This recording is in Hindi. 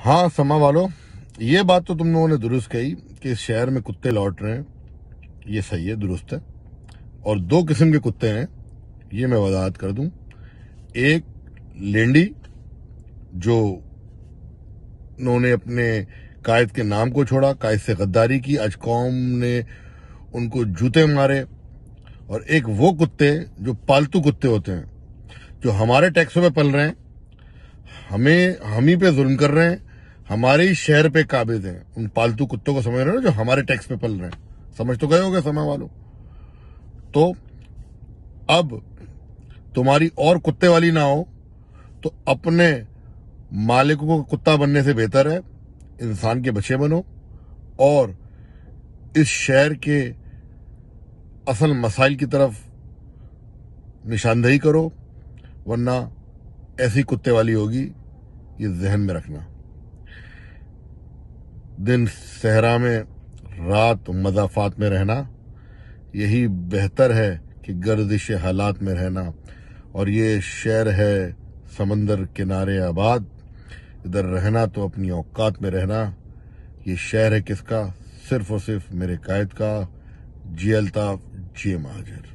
हाँ समा वालों, ये बात तो तुम लोगों ने दुरुस्त कही कि इस शहर में कुत्ते लौट रहे हैं। ये सही है, दुरुस्त है। और दो किस्म के कुत्ते हैं, ये मैं वजाहत कर दूं। एक लेंडी, जो उन्होंने अपने कायद के नाम को छोड़ा, कायद से गद्दारी की, आज कौम ने उनको जूते मारे। और एक वो कुत्ते जो पालतू कुत्ते होते हैं, जो हमारे टैक्सों पे पल रहे हैं, हम ही पे जुल्म कर रहे हैं, हमारे ही शहर पे काबिज हैं। उन पालतू कुत्तों को समझ रहे हो जो हमारे टैक्स पे पल रहे हैं? समझ तो गए होगे समय वालों। तो अब तुम्हारी और कुत्ते वाली ना हो तो अपने मालिकों को कुत्ता बनने से बेहतर है इंसान के बच्चे बनो और इस शहर के असल मसाइल की तरफ निशानदेही करो, वरना ऐसी कुत्ते वाली होगी। ये जहन में रखना। दिन सहरा में, रात मज़ाफात में रहना, यही बेहतर है कि गर्दिश हालात में रहना। और ये शहर है समंदर किनारे आबाद, इधर रहना तो अपनी औकात में रहना। ये शहर है किसका? सिर्फ और सिर्फ मेरे कायद का। जी अल्ताफ, जी महाजर।